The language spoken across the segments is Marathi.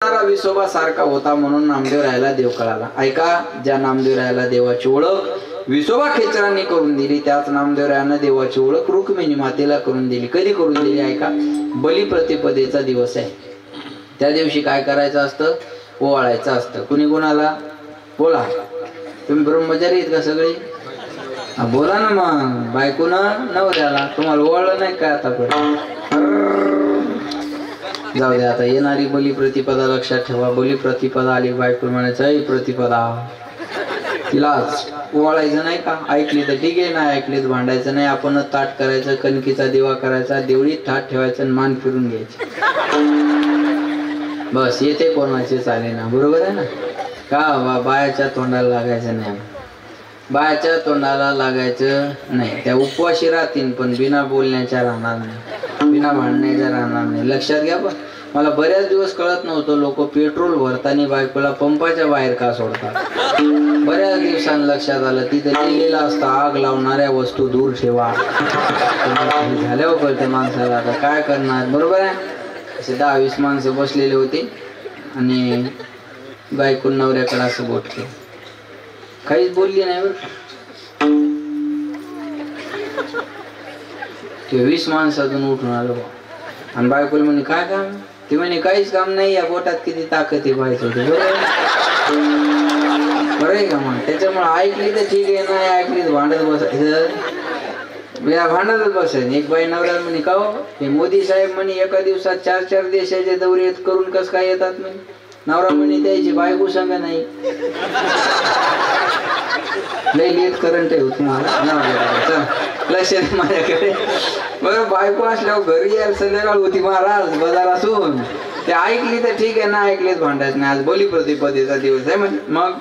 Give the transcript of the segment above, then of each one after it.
विसोबा सारखा होता म्हणून नामदेव रायाला देव कळाला. ऐका, ज्या नामदेव रायाला देवाची ओळख विसोबा खेचरांनी करून दिली, त्याच नामदेव रायानं देवाची ओळख रुक्मिणी मातेला करून दिली. कधी करून दिली? ऐका, बलिप्रतिपदेचा दिवस आहे. त्या दिवशी काय करायचं असतं? ओवाळायचं असतं. कुणी कोणाला? बोला. तुम्ही ब्रह्मचारी आहेत का सगळे? बोला ना मग. बायकोन नवऱ्याला. तुम्हाला ओवाळलं नाही काय आतापर्यंत? जाऊ दे, आता येणारी बलिप्रतिपदा लक्षात ठेवा. बलिप्रतिपदा आली, बायको म्हणायचं ऐ प्रतिपदा, तिलाच ओवाळायचं नाही का? ऐकली तर ठीक आहे, नाही ऐकली तर भांडायचं नाही. आपणच ताट करायचं, कणकीचा दिवा करायचा, देवळीत ताट ठेवायचं आणि मान फिरून घ्यायची. बस, येते कोणाचे चाले ना. बरोबर आहे ना? का बायाच्या तोंडाला लागायचं नाही. बायाच्या तोंडाला लागायचं नाही. त्या उपवाशी राहतील पण बिना बोलण्याच्या राहणार नाही, बिना भांडण्याच्या राहणार नाही. लक्षात घ्या. पण मला बऱ्याच दिवस कळत नव्हतं लोक पेट्रोल भरताना बायकोला पंपाच्या बाहेर का सोडतात. बऱ्याच दिवसांनी लक्षात आलं तिथे लिहिलेलं असतं आग लावणाऱ्या वस्तू दूर ठेवा. झाल्यावर कळते माणसाला आता काय करणार. बरोबर आहे. असे 10-20 माणसं बसलेले होते आणि बायको नवऱ्याकडे असं बोट केलं. काहीच बोलली नाही बरं. ते 20 माणसातून उठून आलो आणि बायकोला म्हणे काय काम? ते म्हणे काहीच काम नाही, या बोटात किती ताकद आहे पाहायचं होतं. बरं आहे का? मग त्याच्यामुळे ऐकली तर ठीक आहे, नाही ऐकली तर भांडत बसायचं. भांडतच बसायचं. एक बाई नवऱ्याला म्हणे का हो, हे मोदी साहेब म्हणे एका दिवसात 4-4 देशाचे दौरे करून कस काय येतात म्हणे. नवरा म्हणे त्याची बायको सांगा नाही, लई लेट करंट आहे तुम्हाला. लक्ष माझ्याकडे. बरं, बायको असल्यावर घरी यायला संध्याकाळ होती महाराज बाजारातून. ते ऐकली तर ठीक आहे, ना ऐकलीच भांडायचं नाही. आज बलिप्रतिपदेचा दिवस आहे म्हणजे मग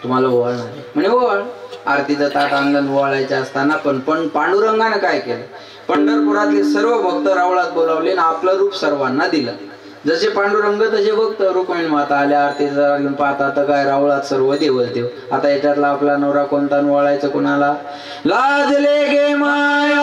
तुम्हाला ओवाळणार म्हणजे ओवाळ. आरतीचं ताट अंगण ओवाळायचं असताना पण पांडुरंगानं काय केलं? पंढरपुरातले सर्व भक्त रावळात बोलावले आणि आपलं रूप सर्वांना दिलं. जसे पांडुरंग तसे भक्त. रुक्मिणी माता आल्या आरतीचा घेऊन पाहता तर काय रावळात सर्व देवल देव. आता याच्यातला आपला नवरा कोणता ओवाळायचं कुणाला? लाजले गे माया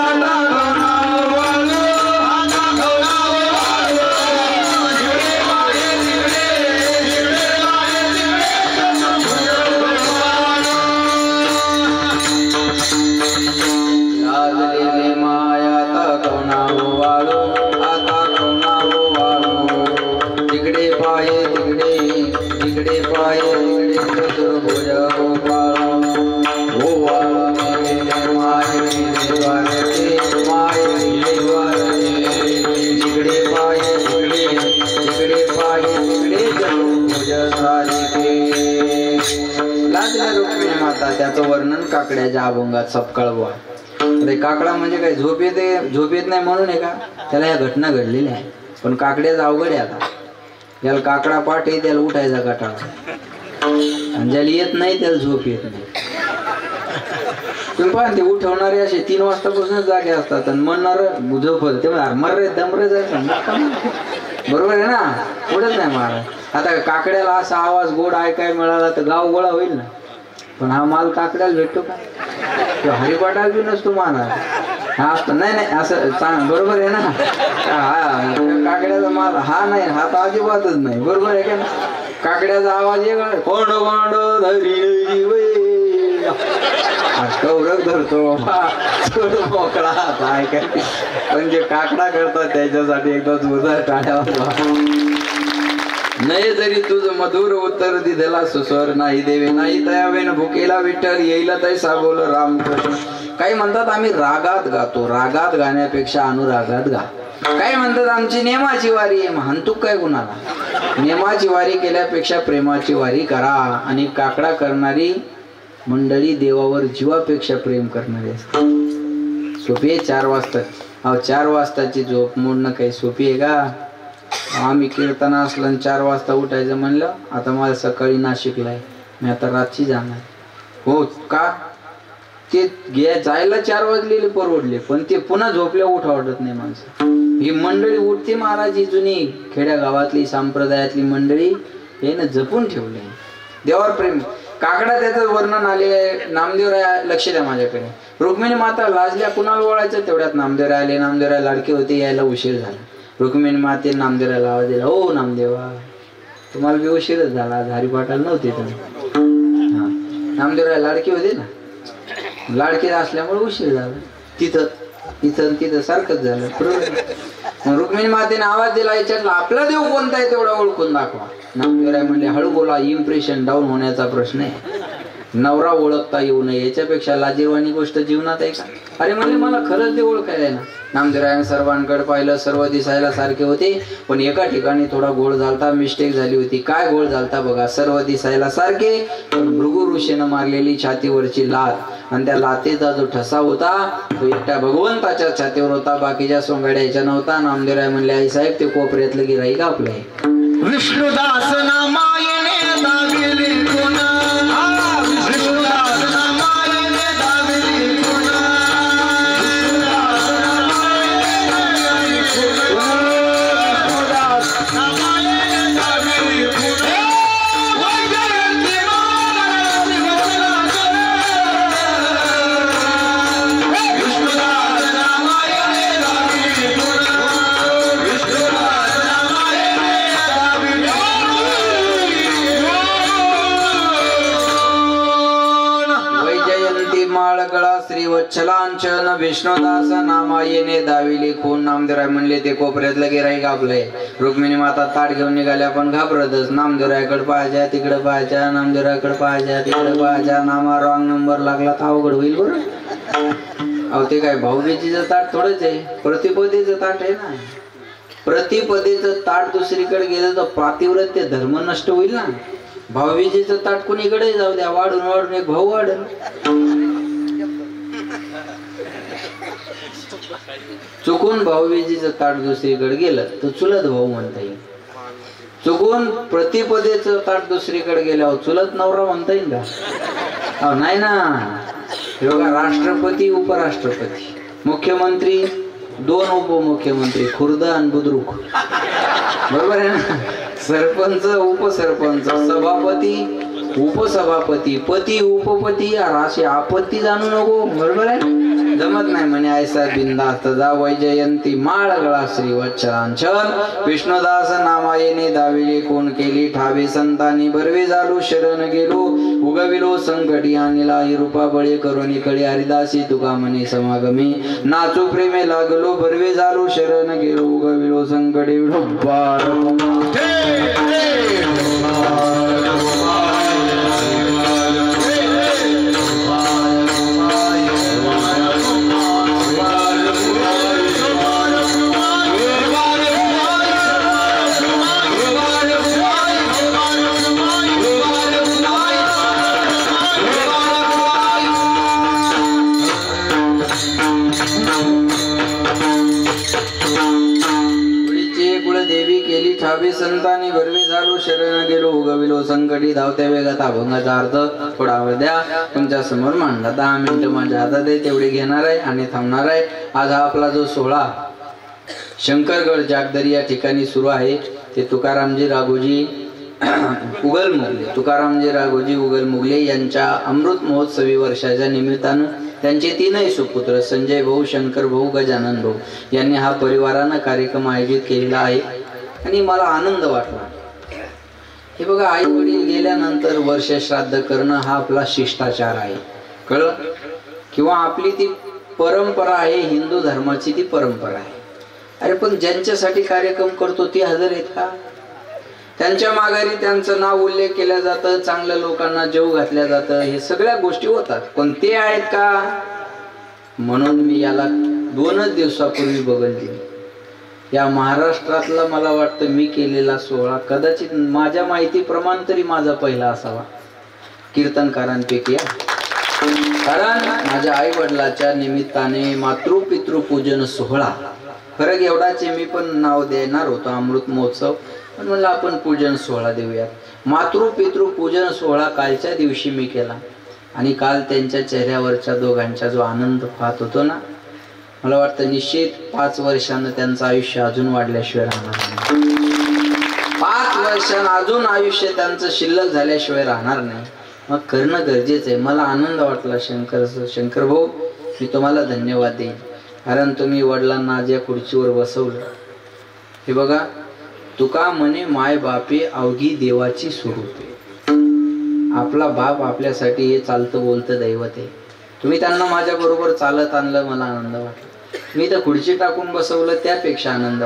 त्याचं वर्णन काकड्याच्या अभंगात सपकाळ बुवा. अरे काकडा म्हणजे काय? झोप येत नाही म्हणून आहे का? त्याला या घटना घडलेल्या आहे. पण काकड्याचं अवघड आहे. आता ज्याला काकडा पाठ आहे त्याला उठायचा काटाळा, आणि ज्याला येत नाही त्याला झोप येत नाही. तुम्ही पाहा, ते उठवणारे असे 3 वाजतापासून जागे असतात आणि म्हणणार झोपत ते मर्रे दमरे जायचं. बरोबर आहे ना? उठत नाही महाराज. आता काकड्याला असा आवाज गोड ऐकाय मिळाला तर गाव गोळा होईल ना. पण हा माल काकड्याला भेटतो का? किंवा हरिपाठाला बी नसतो माना. हा असतो नाही नाही असं सांग. बरोबर आहे ना? हा काकड्याचा माल हा नाही, हा तर अजिबातच नाही. बरोबर आहे का? काकड्याचा आवाज एक कोंड कोंड धरी कौरक धरतो मोकळा काय काय. पण जे काकडा करतात त्याच्यासाठी एकदा जोरदार टाळ्या. नाही जरी तुझ मधुर उत्तर दिधला सुस्वर नाही देवे नाही तयावेन भुकेला विठ्ठल येईल तैसा बोल रामकृष्ण. काही म्हणतात आम्ही रागात गातो. रागात गाण्यापेक्षा अनुरागात गा. काही म्हणतात आमची नेमाची वारी आहे. म्हणतो काय कुणाला? नेमाची वारी केल्यापेक्षा प्रेमाची वारी करा. आणि काकडा करणारी मंडळी देवावर जीवापेक्षा प्रेम करणारी असते. सोपी आहे 4 वाजता. अहो 4 वाजताची झोप मोडणं काही सोपी आहे का? आम्ही कीर्तन असलं 4 वाजता उठायचं म्हणलं. आता मला सकाळी नाशिकला आहे, मी आता रात्री जाणार. हो का? ते जायला 4 वाजलेले परवडले, पण ते पुन्हा झोपल्या उठा वाटत नाही माणसं. ही मंडळी उठते महाराज. ही जुनी खेड्या गावातली संप्रदायातली मंडळी हे ना जपून ठेवले देवावर प्रेम. काकडा त्याचं वर्णन आलेलं आहे. नामदेवराय लक्ष द्या माझ्याकडे. रुक्मिणी माता लाजल्या, कुणाला ओळायचं तेवढ्यात नामदेवराय आले. नामदेवराय लाडके होते, यायला उशीर झाला. रुक्मिणी माते नामदेवरायला आवाज दिला, ओ नामदेवा तुम्हाला बी उशीरच झाला, हरिपाठाला नव्हते तुम्ही. हा, नामदेवराय लाडके होते ना, लाडके असल्यामुळे उशीर झाला. तिथं इथं तिथं सारखंच झालं. बरोबर. रुक्मिणी मातेने आवाज दिला, विचारला आपला देव कोणता आहे तेवढा ओळखून दाखवा. नामदेवराय म्हणले हळू बोला, इम्प्रेशन डाऊन होण्याचा प्रश्न आहे. नवरा ओळखता येऊ नये याच्यापेक्षा लाजीरवाणी गोष्ट जीवनात आहे का? अरे म्हणजे मला खरंच ते ओळखायला आहे ना. नामदेवरायाने सर्वांकडे पाहिलं, सर्व दिसायला सारखे होते, पण एका ठिकाणी थोडा गोळ झालता, मिस्टेक झाली होती. काय गोळ झालता बघा. सर्व दिसायला सारखे, पण भृगु ऋषीनं मारलेली छातीवरची लात आणि त्या लातेचा जो ठसा होता तो एकट्या भगवंताच्या छातीवर होता, बाकीच्या सोंगाड्याच्या नव्हता. नामदेवराय म्हणले आई साहेब ते कोपऱ्यातलं गिराईक आपलं आहे. विष्णुदास नामायने दाविली गुण, विष्णुदास नामायने दाविली गुण, विष्णुदास नामायने दाविली गुण. वैजयंती माला विष्णुदास नामायने दाविली गुण, विष्णुदास नामायने वैजयंती माळगळा श्री वत्सलांचन विष्णुदास नामायेने दाविली खून. नामदेवराय म्हणले ते कोपऱ्यातलं गिराईक आपलंय. रुक्मिणी माता ताट घेऊन निघाल्या, पण घाबरतच. नामदेवरायकडे पाहायच्या, तिकडे पाहायच्या, नामदेवरायकडे पाहायच्या, तिकडे पाहायच्या. नामा रॉंग नंबर लागला तर अवघड होईल बरं. अहो ते काय भाऊबीजीचं ताट थोडंच आहे, प्रतिपदेचं ताट आहे ना. प्रतिपदेचं ताट दुसरीकडे गेलं तर पातिव्रत्य धर्म नष्ट होईल ना. भाऊबीजीचं ताट कुणीकडे जाऊ द्या, वाढून वाढून एक भाऊ वाढेल. चुकून भाऊबीजीचं ताट दुसरीकडे गेलं तर चुलत भाऊ म्हणता येईल. चुकून प्रतिपदेचं ताट दुसरीकडे गेल्यावर चुलत नवरा म्हणता येईल का? नाही ना. हे बघा, राष्ट्रपती, उपराष्ट्रपती, मुख्यमंत्री, 2 उपमुख्यमंत्री, खुर्द आणि बुद्रुक, बरोबर आहे ना. सरपंच, उपसरपंच, सभापती, उपसभापती, पती, उपपती, अशी आपत्ती जाणू नको, बरोबर आहे. जमत नाही म्हणे ऐसा बिंदास्त जा. वैजयंती माळगळा श्री वत्सलांचन विष्णुदास नामायेने दाविले कोण केली ठावे संतांनी बरवे झालो शरण गेलो उगविलो संकटी आणला ही रूपा बळे करुणी कळे हरिदासी तुका म्हणे समागमी नाचू प्रेमे लागलो बरवे झालो शरण गेलो उगविलो संकटी ठावे संतांनी भरवे झालो शरण गेलो उगविलो संकटी धावत्या वेगात अभंगाचा अर्थ थोडा वेळ द्या तुमच्या समोर मांडला. 10 मिनिटं माझ्या हातात आहे तेवढे घेणार आहे आणि थांबणार आहे. आज हा आपला जो सोहळा शंकरगड जागदरी या ठिकाणी सुरू आहे ते तुकारामजी राघोजी उगलमुगले तुकारामजी राघोजी उगलमुगले यांच्या अमृत महोत्सवी वर्षाच्या निमित्तानं त्यांचे 3 सुपुत्र संजय भाऊ, शंकर भाऊ, गजानन भाऊ यांनी हा परिवारानं कार्यक्रम आयोजित केलेला आहे आणि मला आनंद वाटला. हे बघा, आई वडील गेल्यानंतर वर्ष श्राद्ध करणं हा आपला शिष्टाचार आहे, कळलं? किंवा आपली ती परंपरा आहे, हिंदू धर्माची ती परंपरा आहे. अरे पण ज्यांच्यासाठी कार्यक्रम करतो ती हजर आहेत का? त्यांच्या माघारी त्यांचं नाव उल्लेख केलं जातं, चांगल्या लोकांना जेव घातल्या जातं, हे सगळ्या गोष्टी होतात, पण ते आहेत का? म्हणून मी याला 2 दिवसापूर्वी बघितली. या महाराष्ट्रातला मला वाटतं मी केलेला सोहळा कदाचित माझ्या माहितीप्रमाणे तरी माझा पहिला असावा कीर्तनकारांपैकी. कारण माझ्या आई वडिलाच्या निमित्ताने मातृपितृ पूजन सोहळा, फरक एवढाच मी पण नाव देणार होतो अमृत महोत्सव, पण म्हणलं आपण पूजन सोहळा देऊयात. मातृपितृ पूजन सोहळा कालच्या दिवशी मी केला आणि काल त्यांच्या चेहऱ्यावरच्या दोघांचा जो आनंद पाहत होतो ना, मला वाटतं निश्चित 5 वर्षांना त्यांचं आयुष्य अजून वाढल्याशिवाय राहणार नाही. 5 वर्षांना अजून आयुष्य त्यांचं शिल्लक झाल्याशिवाय राहणार नाही. मग करणं गरजेचं आहे. मला आनंद वाटला. शंकर भाऊ, मी तुम्हाला धन्यवाद देईन, कारण तुम्ही वडिलांना आज या खुर्चीवर बसवलं. हे बघा, तुका म्हणे माय बापे अवघी देवाची स्वरूपे. आपला बाप आपल्यासाठी हे चालतं बोलतं दैवत आहे. तुम्ही त्यांना माझ्या बरोबर चालत आणलं, मला आनंद वाटला. मी तर खुर्ची टाकून बसवलं त्यापेक्षा आनंद